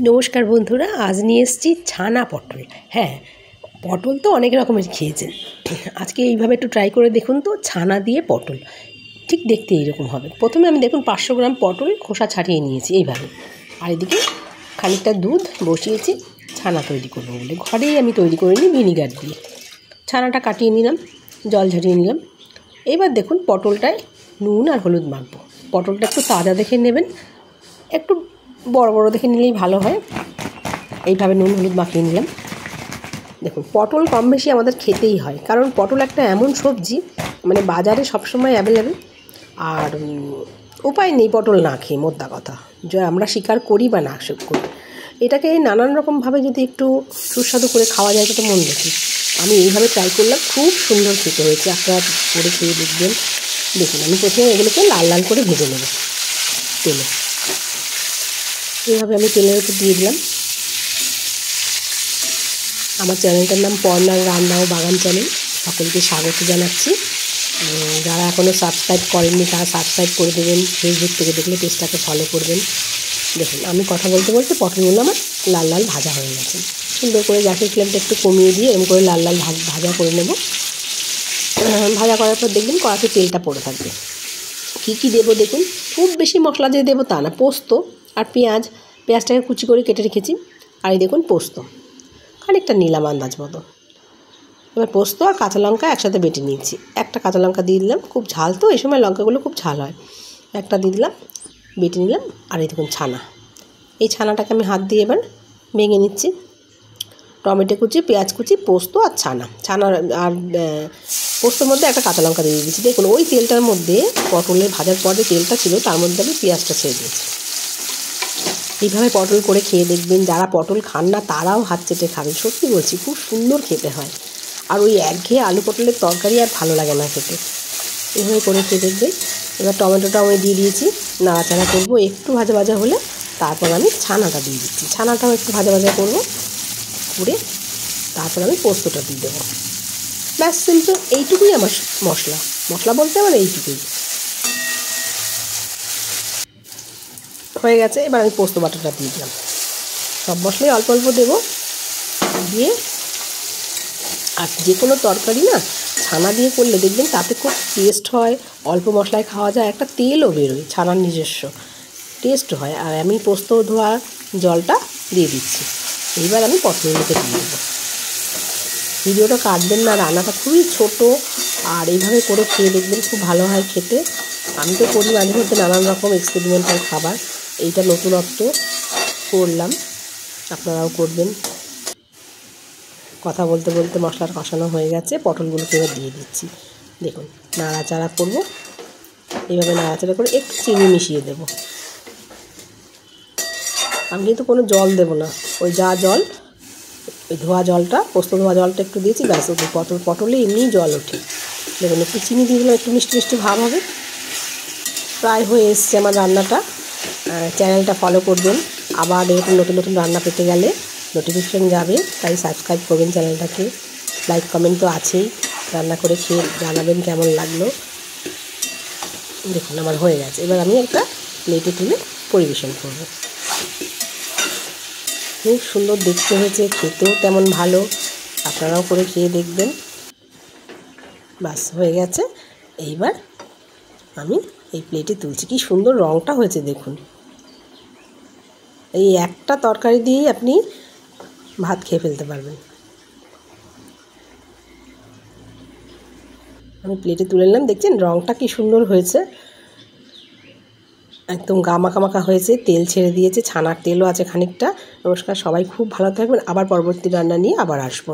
নমস্কার বন্ধুরা, আজ নিয়ে এসেছি ছানা পটল। হ্যাঁ, পটল তো অনেক রকমের খেয়েছেন, আজকে এইভাবে একটু ট্রাই করে দেখুন তো। ছানা দিয়ে পটল ঠিক দেখতে এইরকম হবে। প্রথমে আমি দেখুন 500 গ্রাম পটল খোসা ছাড়িয়ে নিয়েছি এইভাবে, আর এদিকে খানিকটা দুধ বসিয়েছি ছানা তৈরি করবো বলে। ঘরেই আমি তৈরি করে নিই ভিনিগার দিয়ে। ছানাটা কাটিয়ে নিলাম, জল ঝরিয়ে নিলাম। এবার দেখুন পটলটায় নুন আর হলুদ মাখবো। পটলটা একটু তাজা দেখে নেবেন, একটু বড় বড় দেখে নিলেই ভালো হয়। এইভাবে নুন হলুদ মাখিয়ে নিলাম। দেখুন, পটল কম বেশি আমাদের খেতেই হয়, কারণ পটল একটা এমন সবজি মানে বাজারে সবসময় অ্যাভেলেবেল। আর উপায় নেই পটল না খেয়ে, মোদ্দা কথা। যে আমরা স্বীকার করি বা না করি, এটাকে নানান রকমভাবে যদি একটু সুস্বাদু করে খাওয়া যায় তো মন দেখি। আমি এইভাবে ট্রাই করলাম, খুব সুন্দর খেতে হয়েছে। আপনারা করে খেয়ে দেখবেন। দেখুন, আমি প্রথমে এগুলোকে লাল লাল করে ভেজে নেব তেলে। এইভাবে আমি তেলের উপর দিয়ে দিলাম। আমার চ্যানেলটার নাম পর্ণার রান্না ও বাগান চ্যানেল। সকলকে স্বাগত জানাচ্ছি। যারা এখনও সাবস্ক্রাইব করেননি তারা সাবস্ক্রাইব করে দেবেন। ফেসবুক থেকে দেখলে পেজটাকে ফলো করবেন। দেখুন, আমি কথা বলতে বলতে পটলগুলো আমার লাল লাল ভাজা হয়ে গেছে। সুন্দর করে গ্যাসের ফ্লেমটা একটু কমিয়ে দিয়ে এরকম করে লাল লাল ভাজা করে নেব। ভাজা করার পর দেখবেন কড়াতে তেলটা পড়ে থাকবে। কী কী দেবো দেখুন, খুব বেশি মশলা দিয়ে দেবো তা না। পোস্ত আর পেঁয়াজটাকে কুচি করে কেটে রেখেছি। আর এই দেখুন পোস্ত খানিকটা নিলাম আন্দাজ মতো। এবার পোস্ত আর কাঁচা লঙ্কা একসাথে বেটে নিয়েছি। একটা কাঁচা লঙ্কা দিয়ে দিলাম, খুব ঝাল তো এই সময় লঙ্কাগুলো খুব ঝাল হয়। একটা দিয়ে দিলাম, বেটে নিলাম। আর এই দেখুন ছানা, এই ছানাটাকে আমি হাত দিয়ে এবার ভেঙে নিচ্ছি। টমেটো কুচি, পেঁয়াজ কুচি, পোস্ত আর ছানা আর পোস্তর মধ্যে একটা কাঁচা লঙ্কা দিয়ে দিয়েছি। দেখুন, ওই তেলটার মধ্যে পটলের ভাজার পর যে তেলটা ছিল তার মধ্যে আমি পেঁয়াজটা ছেড়ে দিয়েছি। এইভাবে পটল করে খেয়ে দেখবেন। যারা পটল খান না তারাও হাত চেটে খাবেন, সত্যি বলছি, খুব সুন্দর খেতে হয়। আর ওই একঘেয়ে আলু পটলের তরকারি আর ভালো লাগে না খেতে। এইভাবে করে খেয়ে দেখবেন। এবার টমেটোটাও আমি দিয়ে দিয়েছি, নাড়াচাড়া করবো। একটু ভাজা ভাজা হলে তারপর আমি ছানাটা দিয়ে দিচ্ছি। ছানাটাও একটু ভাজা ভাজা করবো করে তারপর আমি পোস্তটা দিয়ে দেবো। ব্যাস, সিম্পল। এইটুকুই আমার মশলা বলতে আমার এইটুকুই হয়ে গেছে। এবার আমি পোস্ত বাটাটা দিয়ে দিলাম। সব মশলাই অল্প অল্প দেবো দিয়ে। আর যে কোনো তরকারি না ছানা দিয়ে করলে দেখবেন তাতে খুব টেস্ট হয়। অল্প মশলায় খাওয়া যায়, একটা তেলও বেরোয়, ছানার নিজস্ব টেস্ট হয়। আর আমি পোস্ত ধোয়া জলটা দিয়ে দিচ্ছি। এইবার আমি পটলগুলোকে দিয়ে দেবো। ভিডিওটা কাটবেন না, রান্নাটা খুবই ছোট। আর এইভাবে করে খেয়ে দেখবেন, খুব ভালো হয় খেতে। আমি তো করি মাঝে মধ্যে নানান রকম এক্সপেরিমেন্টাল খাবার। এইটা নতুনত্ব করলাম, আপনারাও করবেন। কথা বলতে বলতে মশলার কষানো হয়ে গেছে, পটলগুলোকে এবার দিয়ে দিচ্ছি। দেখুন, নাড়াচাড়া করব। এইভাবে নাড়াচাড়া করে একটু চিনি মিশিয়ে দেব। আমি কিন্তু কোনো জল দেব না, ওই যা জল, ওই ধোয়া জলটা, পোস্ত ধোয়া জলটা একটু দিয়েছি, ব্যাস। পটলে এমনিই জল ওঠে। দেখুন, একটু চিনি দিয়ে দিলাম, একটু মিষ্টি মিষ্টি ভাব হবে। প্রায় হয়ে এসছে আমার রান্নাটা। চ্যানেলটা ফলো করবেন। আবার এরকম নতুন নতুন রান্না পেতে গেলে নোটিফিকেশান যাবে, তাই সাবস্ক্রাইব করবেন চ্যানেলটাকে। লাইক কমেন্ট তো আছেই। রান্না করে খেয়ে জানাবেন কেমন লাগলো। দেখুন, আমার হয়ে গেছে। এবার আমি একটা প্লেটে তুলে পরিবেশন করব। খুব সুন্দর দেখতে হয়েছে, খেতেও তেমন ভালো। আপনারাও করে খেয়ে দেখবেন। বাস, হয়ে গেছে। এইবার আমি এই প্লেটে তুলছি। কি সুন্দর রঙটা হয়েছে দেখুন। এই একটা তরকারি দিয়েই আপনি ভাত খেয়ে ফেলতে পারবেন। আমি প্লেটে তুলে নিলাম। দেখছেন রঙটা কি সুন্দর হয়েছে, একদম গা মাখা মাখা হয়েছে। তেল ছেড়ে দিয়েছে, ছানার তেলও আছে খানিকটা। নমস্কার, সবাই খুব ভালো থাকবেন। আবার পরবর্তী রান্না নিয়ে আবার আসবো।